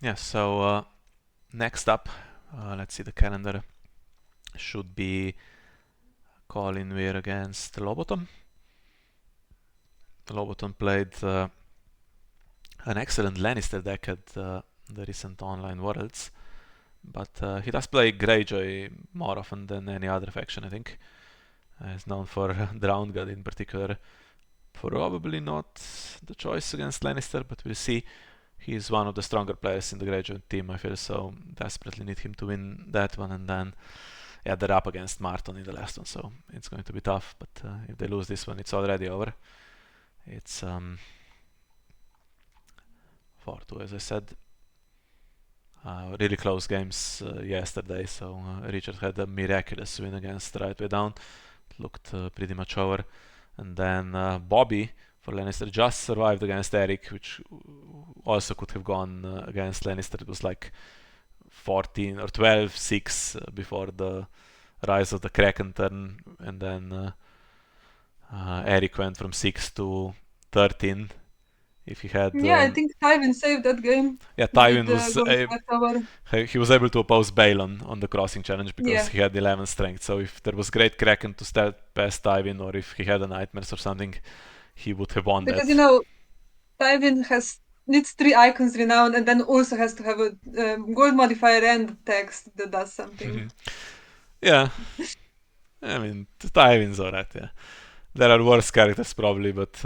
Yeah, so next up, let's see the calendar, should be Collin Weir against LoboTom. LoboTom played an excellent Lannister deck at the recent online worlds, but he does play Greyjoy more often than any other faction, I think. He's known for Drowned God in particular. Probably not the choice against Lannister, but we'll see. He's one of the stronger players in the Greyjoy team, I feel, so desperately need him to win that one. And then, yeah, they're up against Marton in the last one, so it's going to be tough. But if they lose this one, it's already over. It's 4-2, as I said. Really close games yesterday, so Richard had a miraculous win against Right Way Down. It looked pretty much over. And then Bobby for Lannister just survived against Eric, which also could have gone against Lannister. It was like 14 or 12-6 before the rise of the Kraken turn, and then Eric went from 6 to 13. If he had, Yeah, I think Tywin saved that game yeah, with Tywin the was Ghost Tower. he was able to oppose Balon on the crossing challenge because Yeah, he had 11 strength. So if there was great Kraken to start past Tywin, or if he had a nightmares or something, he would have won because that. Tywin needs 3 icons renowned, and then also has to have a gold modifier and text that does something. Yeah, I mean Tywin's alright. Yeah, there are worse characters probably, but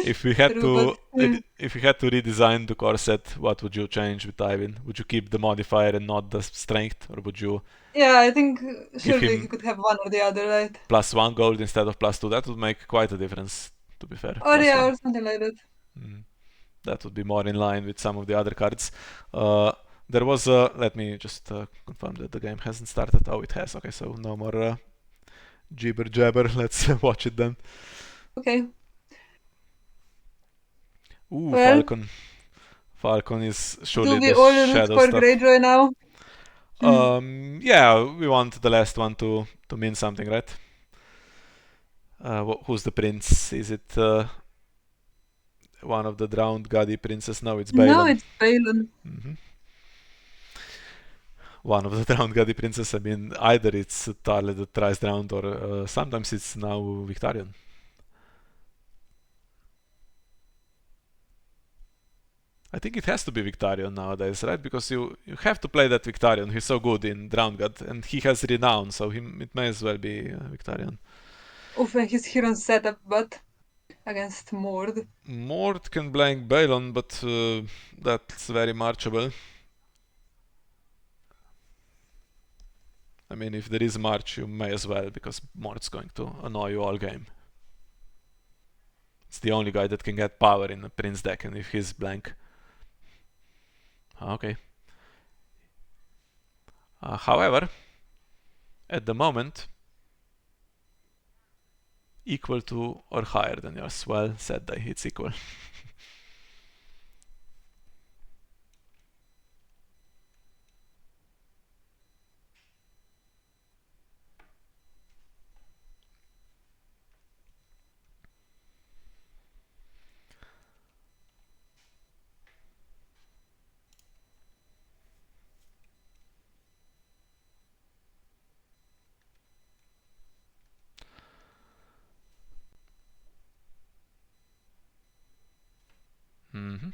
if we had True, but to if we had to redesign the core set, what would you change with Tywin? Would you keep the modifier and not the strength, or would you yeah, I think give surely he him could have one or the other, right? +1 gold instead of +2? That would make quite a difference. To be fair, Or plus yeah, one. or something like that. Mm. That would be more in line with some of the other cards. Uh, there was a. Let me just confirm that the game hasn't started. Oh, it has. Okay, so no more jibber jabber. Let's watch it then. Okay. Ooh, Well, Falcon. Falcon is do surely we the all root shadow for stuff. Greyjoy now? Yeah, we want the last one to mean something, right? Who's the prince? Is it one of the drowned gaudy princes? No, it's No, Balon. it's Balon. hmm One of the drowned gaudy princes. I mean, either it's Tarle that tries drowned, or sometimes it's now Victarion. I think it has to be Victarion nowadays, right? Because you have to play that Victarion. He's so good in Drowned God, and he has renown, so it may as well be Victarion. Oof, and his hero setup, but against Mord. Mort can blank Balon, but that's very marchable. I mean, if there is March, you may as well, because Mort's going to annoy you all game. It's the only guy that can get power in a Prince deck, and if he's blank. Okay. However, at the moment, equal to or higher than yours. Well said, it's equal. hmm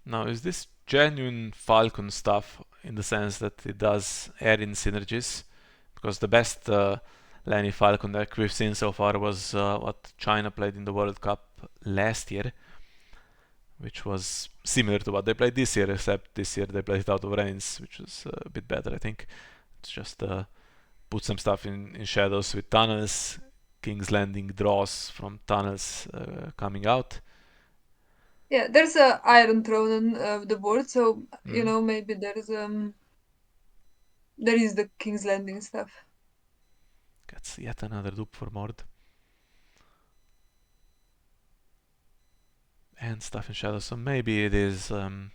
Now, is this genuine Falcon stuff in the sense that it does add in synergies? Because the best Lenny Falcon deck we've seen so far was what China played in the World Cup last year, which was similar to what they played this year, except this year they played it out of Reigns, which was a bit better, I think. It's just put some stuff in shadows with tunnels, King's Landing draws from tunnels coming out. Yeah, there's a Iron Throne on the board, so Mm. maybe there is the King's Landing stuff. Gets yet another dupe for Mord. And stuff in shadows, so maybe it is. Of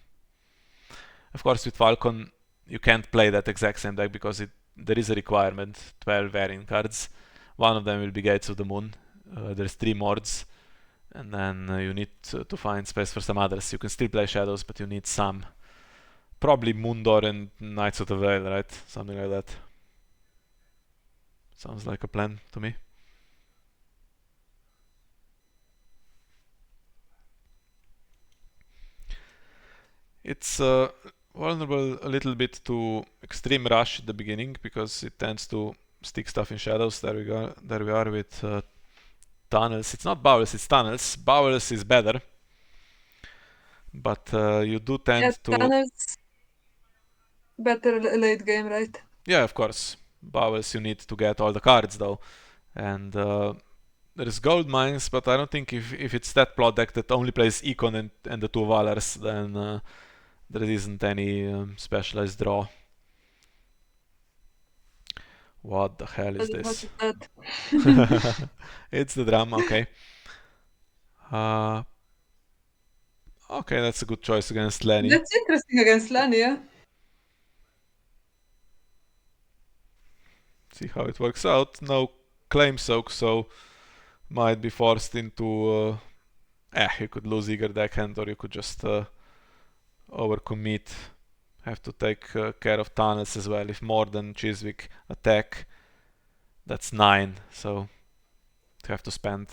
course, with Falcon, you can't play that exact same deck because there is a requirement 12 variant cards. One of them will be Gates of the Moon. There's 3 Mords, And then you need to find space for some others. You can still play Shadows, but you need some. Probably Moondor and Knights of the Vale, right? Something like that. Sounds like a plan to me. It's vulnerable a little bit to extreme rush at the beginning because it tends to stick stuff in shadows. There we go. There we are with tunnels. It's not bowels, it's tunnels. Bowels is better, but you do tend to. Tunnels better late game, right? Yeah, of course. Bowels you need to get all the cards though, and there's gold mines, but I don't think if it's that plot deck that only plays Econ and the two Valors, then there isn't any specialized draw. What the hell is What this? is that? It's the drum, okay. Uh, okay, that's a good choice against Lenny. That's interesting against Lanny, yeah? See how it works out. No claim soak, so might be forced into. You could lose Eager Deckhand, or you could just overcommit. Have to take care of tunnels as well. If more than Chiswick attack, that's 9, so you have to spend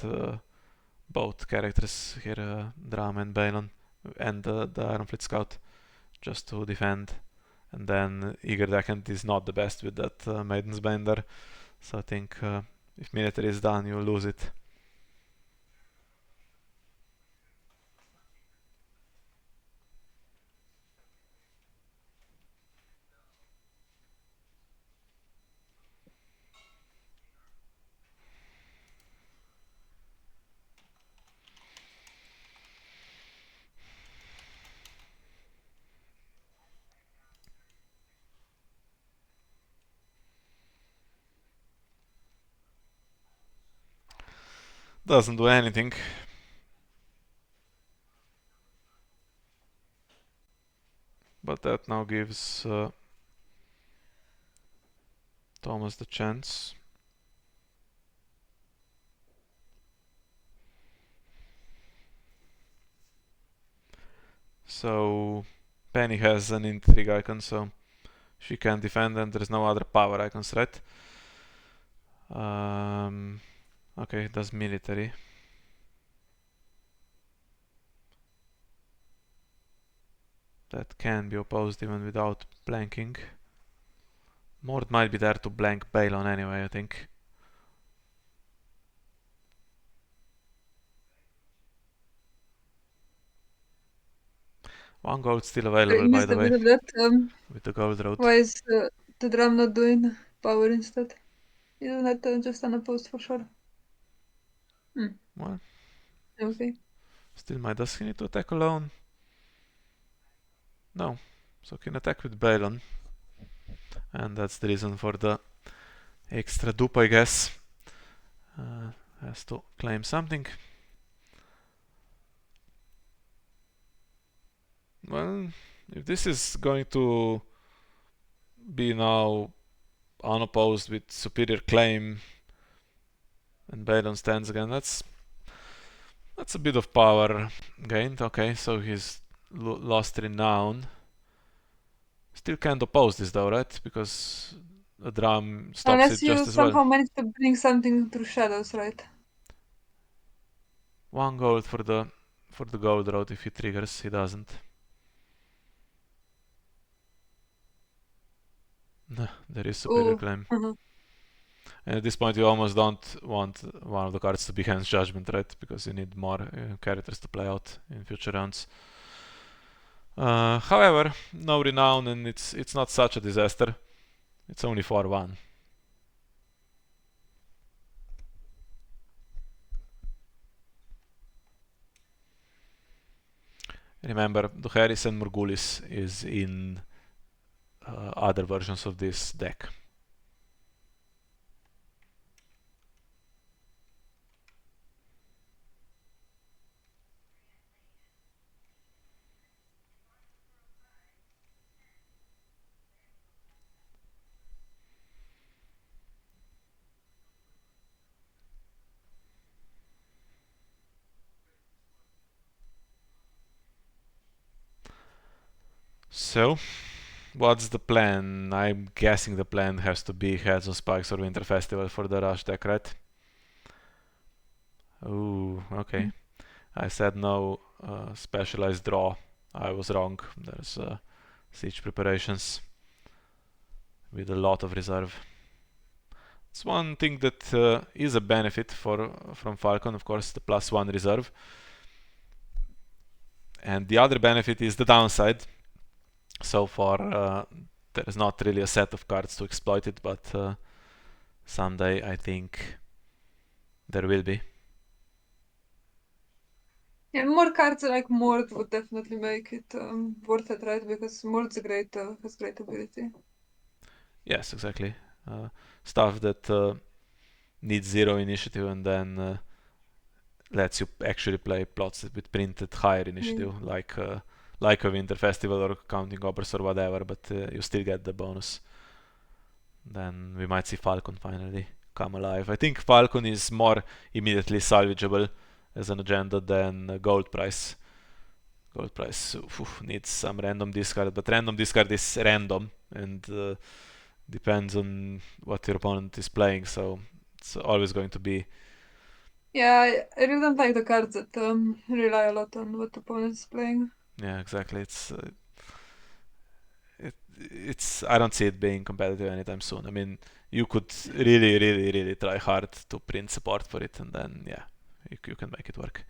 both characters here, Drum and Balon, and the Ironfleet Scout, just to defend. And then Eager Deckhand is not the best with that Maiden's Bender, so I think if military is done, you lose it. Doesn't do anything. But that now gives Thomas the chance. So Penny has an intrigue icon, so she can defend, and there's no other power icons, right? Okay, it does military. That can be opposed even without blanking. Mord might be there to blank Balon anyway, I think. One gold still available, I by missed the a way, bit of that. with the gold road. Why is the drum not doing power instead? You don't have to just unopposed for sure. Well, Okay. still my does he need to attack alone? No. So can attack with Balon. And that's the reason for the extra dupe, I guess. Has to claim something. Well, if this is going to be now unopposed with superior claim and Balon stands again, that's a bit of power gained. Okay, so he's lost renown. Still can't oppose this though, right? Because the drum stops Unless it you just as well. somehow manage to bring something through shadows, right? 1 gold for the gold road if he triggers. He doesn't. No, there is superior Oh. claim. And at this point you almost don't want one of the cards to be Hand's Judgment, right? Because you need more characters to play out in future rounds. However, no renown, and it's not such a disaster. It's only 4-1. Remember, Duharis and Morgulis is in other versions of this deck. So, what's the plan? I'm guessing the plan has to be Heads on Spikes or Winter Festival for the rush deck, right? Ooh, okay. I said no specialized draw. I was wrong. There's siege preparations with a lot of reserve. It's one thing that is a benefit from Falcon, of course, the +1 reserve. And the other benefit is the downside. So far, there is not really a set of cards to exploit it, but someday I think there will be. Yeah, more cards like Mord would definitely make it worth it, right? Because Mord's great, has great ability. Yes, exactly. Stuff that needs 0 initiative and then lets you actually play plots with printed higher initiative, like a Winter Festival or Counting Gobbers or whatever, but you still get the bonus. Then we might see Falcon finally come alive. I think Falcon is more immediately salvageable as an agenda than Gold Price. Gold Price needs some random discard, but random discard is random and depends on what your opponent is playing, so it's always going to be. Yeah, I really don't like the cards that rely a lot on what the opponent is playing. Yeah, exactly. It's I don't see it being competitive anytime soon. I mean, you could really try hard to print support for it, and then yeah, you can make it work.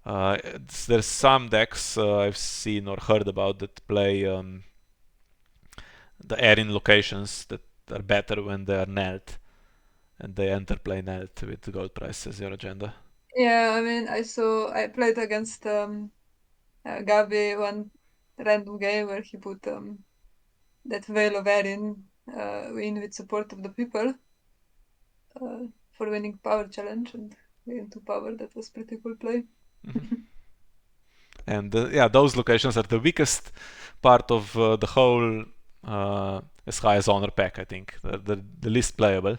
There's some decks I've seen or heard about that play the air in locations that are better when they are knelt, and they enter play knelt with the gold price as your agenda. Yeah, I mean, I played against Gabi one random game where he put that Veil of Erin in with support of the people for winning power challenge and getting to power. That was pretty cool play. Mhm. And yeah, those locations are the weakest part of the whole as high as honor pack. I think the least playable,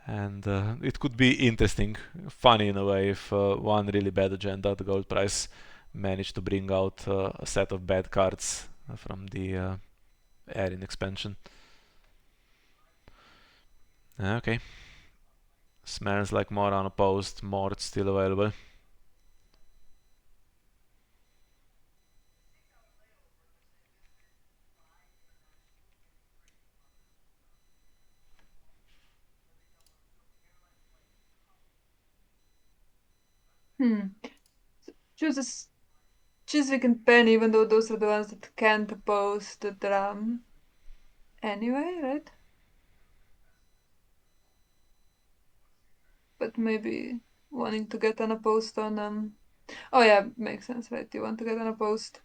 and it could be interesting, funny in a way, if one really bad agenda, the gold price, managed to bring out a set of bad cards from the Erin expansion. Okay, smells like more unopposed, more still available. Hmm. Choose a Chiswick and Penn, even though those are the ones that can't oppose the drum. Anyway, right? But maybe wanting to get unopposed on oh yeah, makes sense, right? You want to get unopposed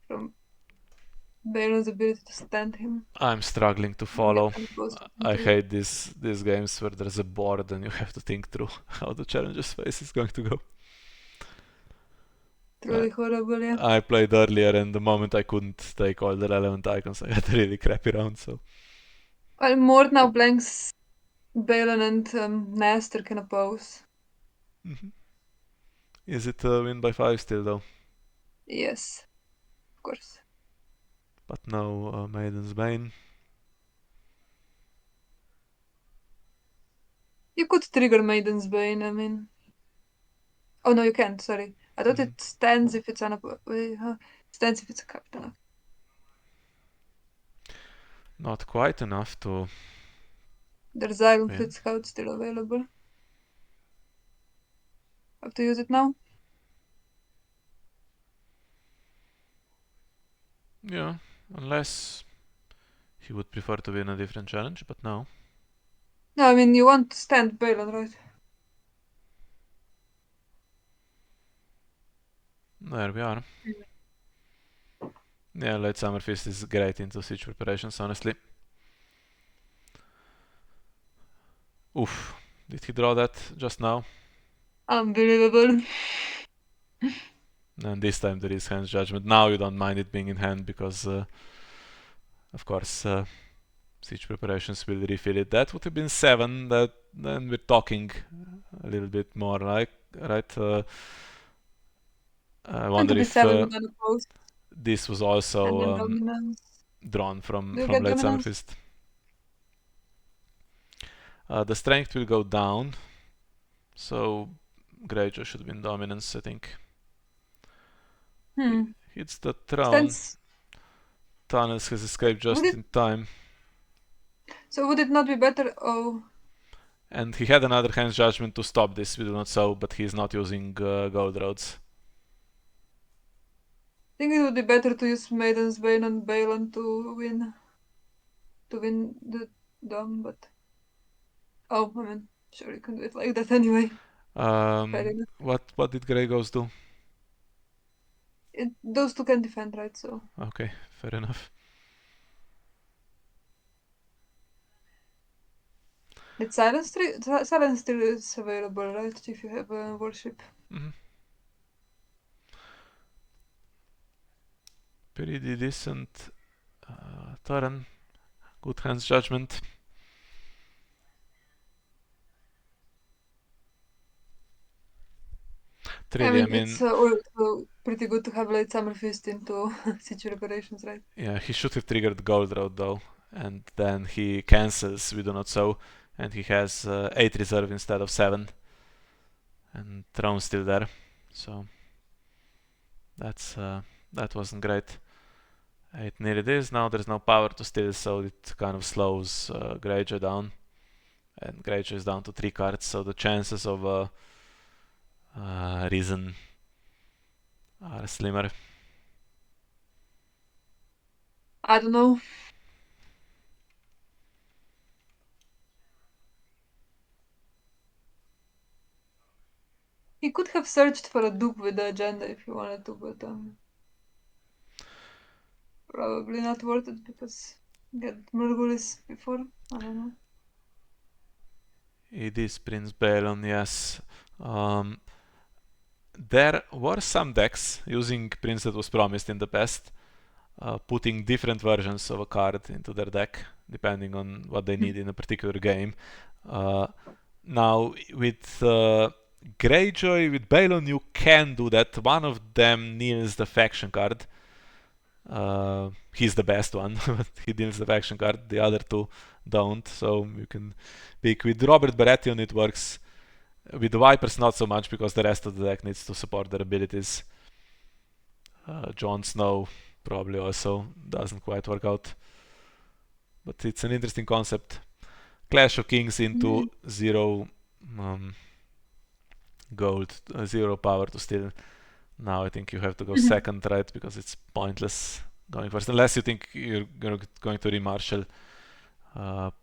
from Baron's ability to stand him I'm struggling to and get follow. unopposed I into it. hate these games where there's a board and you have to think through how the challenger's face is going to go. Truly horrible, yeah. I played earlier, and the moment I couldn't take all the relevant icons, I had a really crappy round. So Well, Mort now blanks Balon and Nestor can oppose. Mhm. Is it a win by 5 still though? Yes, of course. But no Maiden's Bane. You could trigger Maiden's Bane, I mean. Oh no, you can't, sorry. I thought Mhm. it stands if it's unopposed. Stands if it's a captain. Not quite enough to There's Iron win. Fleet Scout still available. Have to use it now? Yeah, unless he would prefer to win a different challenge, but no. No, I mean, you want to stand Balon, right? There we are. Yeah, Late Summer Fist is great into siege preparations, honestly. Oof. Did he draw that just now? Unbelievable. And this time there is Hand's Judgment. Now you don't mind it being in hand because, of course, siege preparations will refill it. That would have been 7. That then we're talking a little bit more like right. I And to wonder be if 7 unopposed. this was And then also dominance. drawn Do you from get Blade dominance? Summerfist. The strength will go down, so Greyjoy should win dominance, I think. He Hmm. hits the throne. Stands. Tunnels has escaped Would just it? in time. So would it not be better? Oh, And he had another hand's judgment to stop this, we do not know, but he's not using gold roads. I think it would be better to use Maiden's Bane and Balon to win the dom, but oh, I mean, sure you can do it like that anyway. Fair enough. What did Grey Ghost do? Those two can defend, right? So Okay, fair enough. it's silence tree. Silence still is available, right? If you have a worship. Mm-hmm. Pretty decent turn. Good hand's judgment. I Really, I mean, it's mean, also pretty good to have late summer feast into siege reparations, right? yeah, he should have triggered gold road though, and then he cancels. We do not so, and he has 8 reserve instead of 7, and throne still there. So that wasn't great. It nearly is. Now there's no power to steal, so it kind of slows Greyjoy down. And Greyjoy is down to 3 cards, so the chances of Risen are slimmer. I don't know. He could have searched for a dupe with the agenda if he wanted to, but probably not worth it because get Murgulis before. I don't know. It is Prince Balon, yes. There were some decks using Prince that was promised in the past, putting different versions of a card into their deck depending on what they need in a particular game. Uh, Now with Greyjoy, with Balon, you can do that. One of them needs the faction card. He's the best one, but he deals the faction card. The other two don't, so you can pick. With Robert Baratheon, it works. With the Vipers, not so much because the rest of the deck needs to support their abilities. Jon Snow probably also doesn't quite work out, but it's an interesting concept. Clash of Kings into 0 um, gold, 0 power to steal. Now I think you have to go second, right? Because it's pointless going first, unless you think you're going to remarshal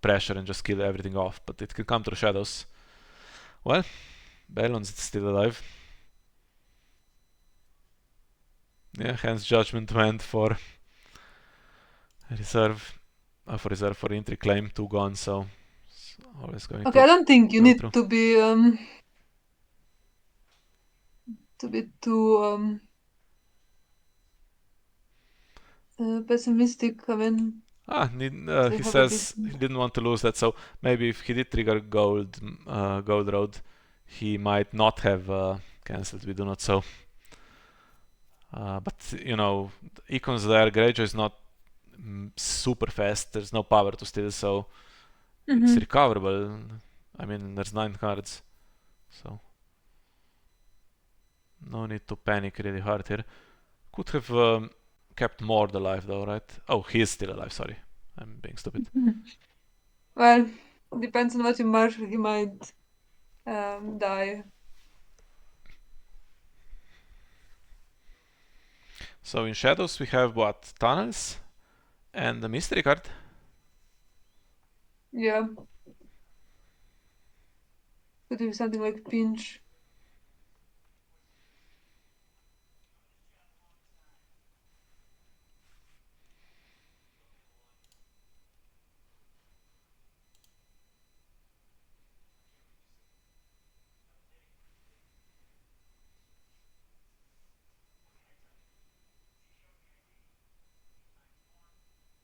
pressure and just kill everything off. But it can come through shadows. Well, Balon's still alive. Yeah, hence judgment went for reserve, for intrigue claim, 2 gone, so it's always going Okay, to I don't think you go need through. to be too pessimistic. I mean, they He have a says decent. he didn't want to lose that, so maybe if he did trigger gold road, he might not have cancelled. We do not so. But you know, icons there. Greyjoy is not super fast. There's no power to steal, so it's recoverable. I mean, there's 9 cards, so no need to panic really hard here. Could have kept Mord alive though, right? Oh, he is still alive. Sorry, I'm being stupid. Well, depends on what you marshal. He might die. So in shadows we have what? Tunnels and the mystery card. Yeah, could be something like pinch.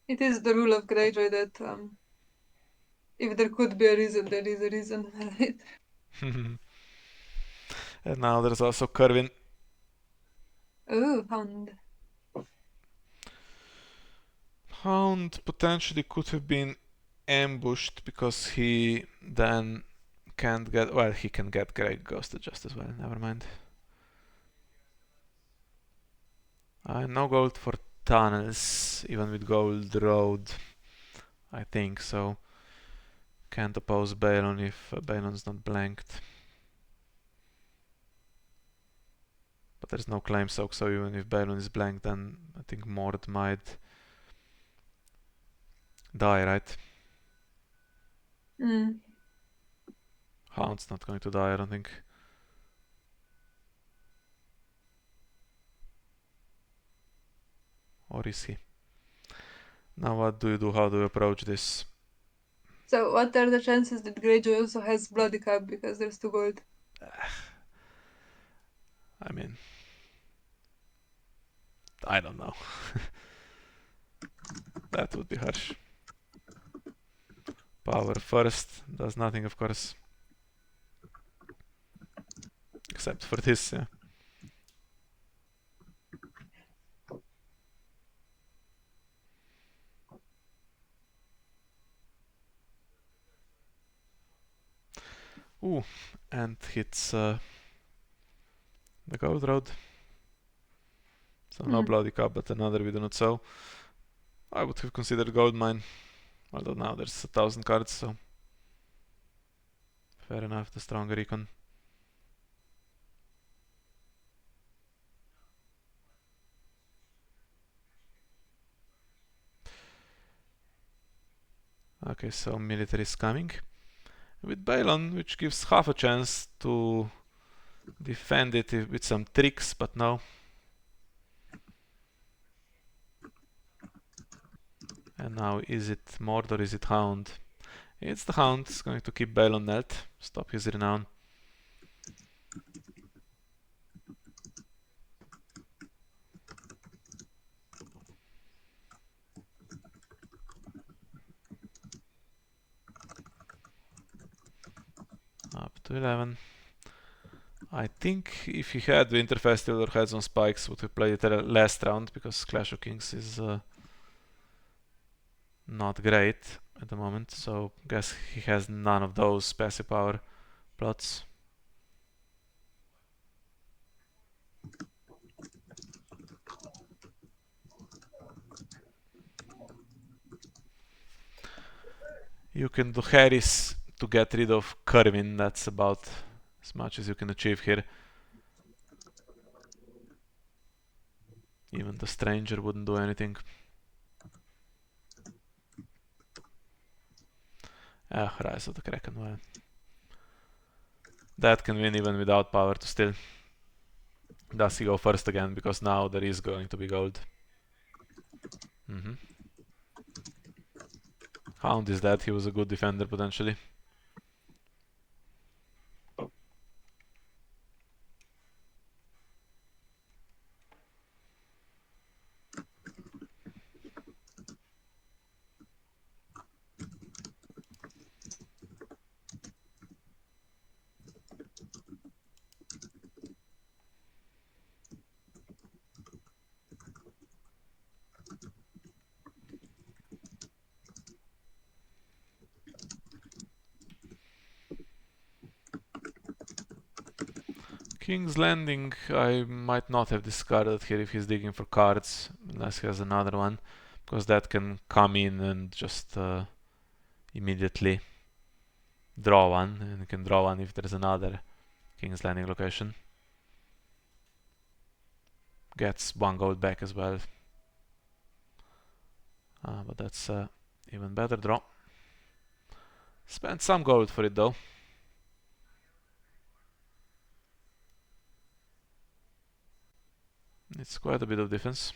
It is the rule of Greyjoy that if there could be a reason, there is a reason, right? And now there's also Kerwin. Ooh, Hound. Hound potentially could have been ambushed because he then can't get. Well, he can get Grey ghosted just as well. Never mind. No gold for tunnels, even with gold road. I think so. Can't oppose Balon if Balon's not blanked. But there's no claim soak, so even if Balon is blanked, then I think Mord might die, right? Mm. Hound's not going to die, I don't think. Or is he? Now what do you do? How do you approach this? So, what are the chances that Greyjoy also has Bloody Cup because there's 2 gold? I mean, I don't know. That would be harsh. Power first does nothing, of course. Except for this, yeah. Ooh, and hits the gold road. So no bloody cup, but another we do not sell. I would have considered gold mine. Although now there's 1,000 cards, so fair enough, the stronger recon. Okay, so military is coming. With Balon, which gives half a chance to defend it with some tricks, but no. And now is it Mord or is it Hound? It's the Hound, it's going to keep Balon knelt, stop his renown. Up to 11. I think if he had Winter Festival or Heads on Spikes, would have played it last round because Clash of Kings is not great at the moment. So guess he has none of those passive power plots. You can do Harris to get rid of Kerwin. That's about as much as you can achieve here. Even the Stranger wouldn't do anything. Rise of the Kraken, well. That can win even without power to steal. Does he go first again? Because now there is going to be gold. Hound is dead, he was a good defender potentially. King's Landing, I might not have discarded here if he's digging for cards, unless he has another one, because that can come in and just immediately draw one, and you can draw one if there's another King's Landing location. Gets 1 gold back as well. But that's even better draw. Spent some gold for it though. It's quite a bit of defense.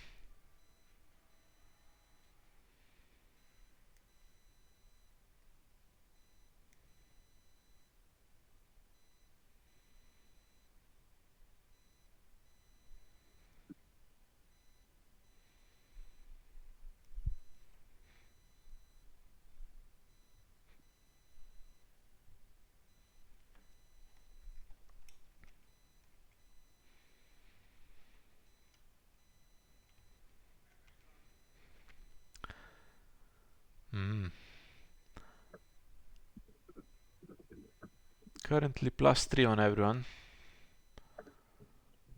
Mm. Currently +3 on everyone.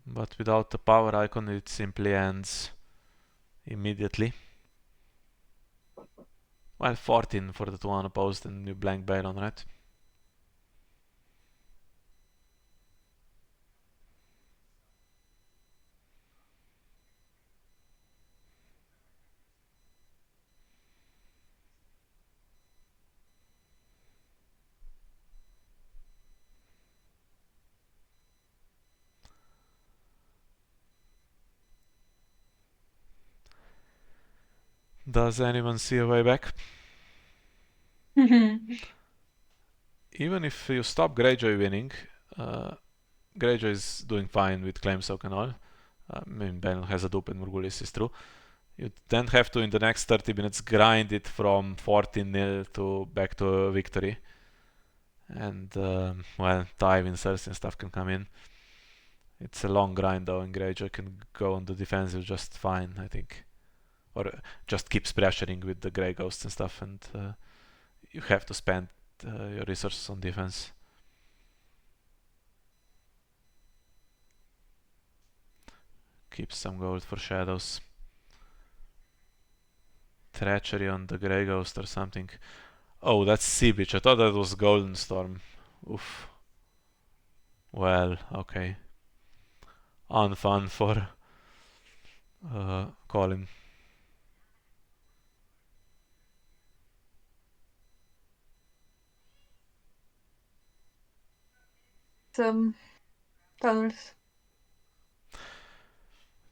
But without the power icon it simply ends immediately. Well, 14 for the 2 unopposed and you blank Baron, right? Does anyone see a way back? Even if you stop Greyjoy winning, Greyjoy is doing fine with claim soak and all. I mean, Baron has a dupe and Morghulis is true. You then have to, in the next 30 minutes, grind it from 14-0 to back to a victory. And, well, Tywin, Cersei and stuff can come in. It's a long grind though, and Greyjoy can go on the defensive just fine, I think. Or just keeps pressuring with the Grey Ghosts and stuff, and you have to spend your resources on defense. Keep some gold for shadows. Treachery on the Grey Ghost or something. Oh, that's Sea Beach. I thought that was Golden Storm. Oof. Well, okay. Unfun for Collin. Tunnels.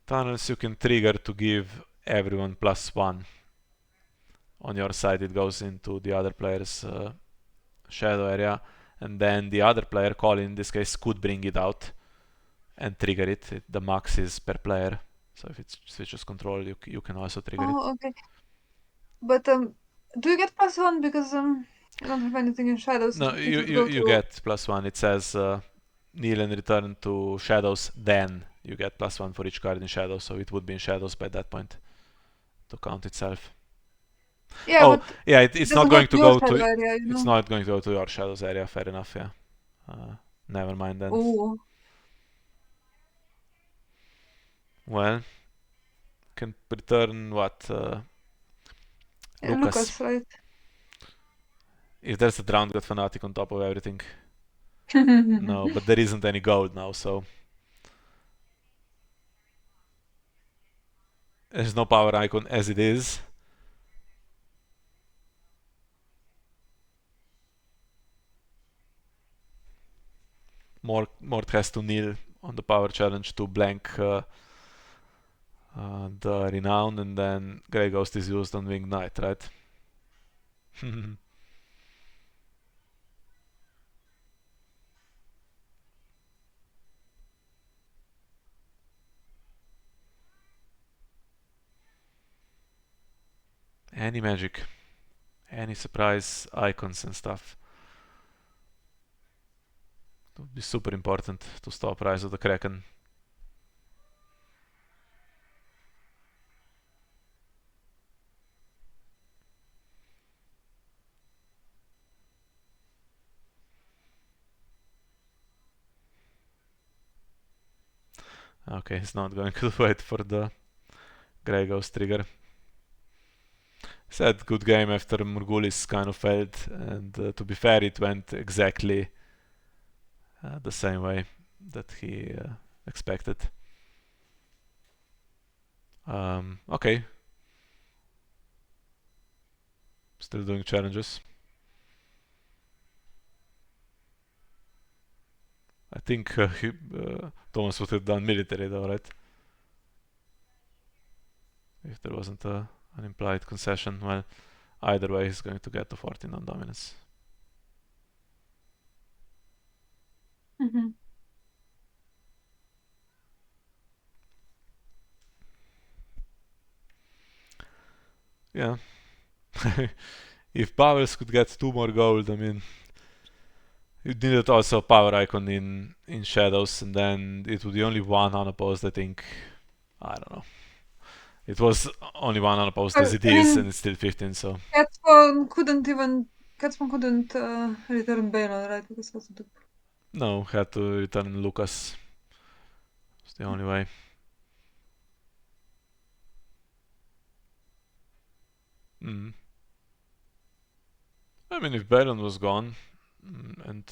Tunnels you can trigger to give everyone +1. On your side it goes into the other player's shadow area, and then the other player, Collin in this case, could bring it out and trigger it. The max is per player, so if it switches control you can also trigger it. Oh, okay. But do you get +1 because I don't have anything in shadows? No, It would go you to. get +1. It says kneel and return to shadows, then you get +1 for each card in shadows, so it would be in shadows by that point to count itself. Yeah, Oh, but yeah, it it's not doesn't go going to to your go shadow to area, you it's know? not going to go to your shadows area. Fair enough, yeah. Never mind then. Oh, Well, can return what? Lucas. Lucas, right? If there's a drowned god fanatic on top of everything. No, but there isn't any gold now, so there's no power icon as it is. Mort has to kneel on the power challenge to blank the renown, and then Grey Ghost is used on Winged Knight, right? Any magic, any surprise icons and stuff. It would be super important to stop Rise of the Kraken. Okay, he's not going to wait for the Grey Ghost trigger. Said good game after Morghulis kind of failed, and to be fair, it went exactly the same way that he expected. Okay. Still doing challenges. I think Thomas would have done military though, right? If there wasn't an implied concession. Well, either way, he's going to get to 14 on dominance. Yeah. If Powers could get 2 more gold, I mean, you needed also a power icon in shadows, and then it would be only one unopposed, I think. I don't know. It was only one unopposed as it I is, mean, and it's still 15, so. Catspawn couldn't return Balon, right? Because he was a dupe. No, had to return Lucas. It's the only way. Mm. I mean, if Balon was gone, and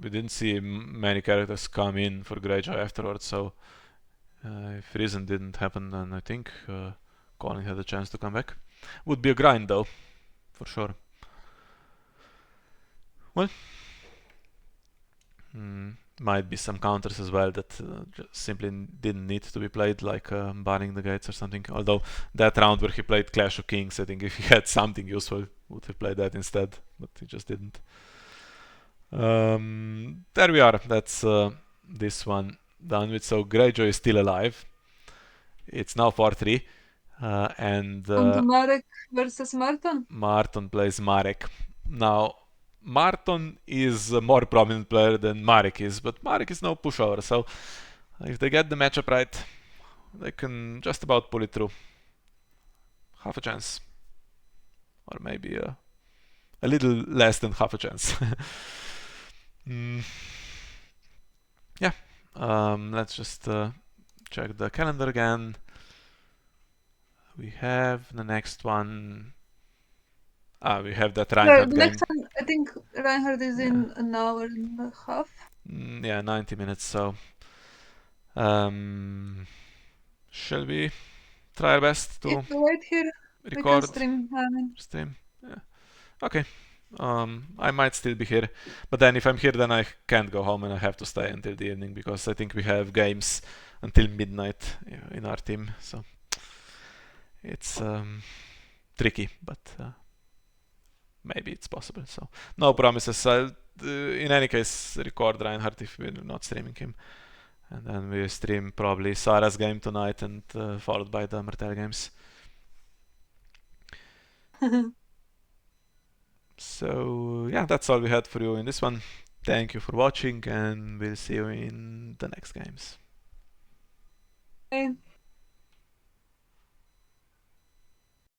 we didn't see many characters come in for Greyjoy afterwards, so if Reason didn't happen, then I think Collin had a chance to come back. Would be a grind though, for sure. Well, might be some counters as well that just simply didn't need to be played, like barring the gates or something. Although that round where he played Clash of Kings, I think if he had something useful, would have played that instead, but he just didn't. There we are. That's this one done with. So Greyjoy is still alive. It's now 4-3. And On to Marek versus Marton. Marton plays Marek. Now, Marton is a more prominent player than Marek is, but Marek is no pushover, so if they get the matchup right, they can just about pull it through. Half a chance. Or maybe a little less than half a chance. Yeah, let's just check the calendar again. We have the next one. We have that Reinhardt The game. next one, I think Reinhardt is Yeah. in an hour and a half. Yeah, 90 minutes, so shall we try our best to If we wait here, we can record stream. stream? Yeah. Okay. I might still be here, but then if I'm here, then I can't go home and I have to stay until the evening because I think we have games until midnight in our team, so it's tricky, but maybe it's possible. So no promises. I'll in any case record Reinhardt if we're not streaming him, and then we stream probably Sarah's game tonight and followed by the Martel games. So yeah, that's all we had for you in this one. Thank you for watching, and we'll see you in the next games. Okay.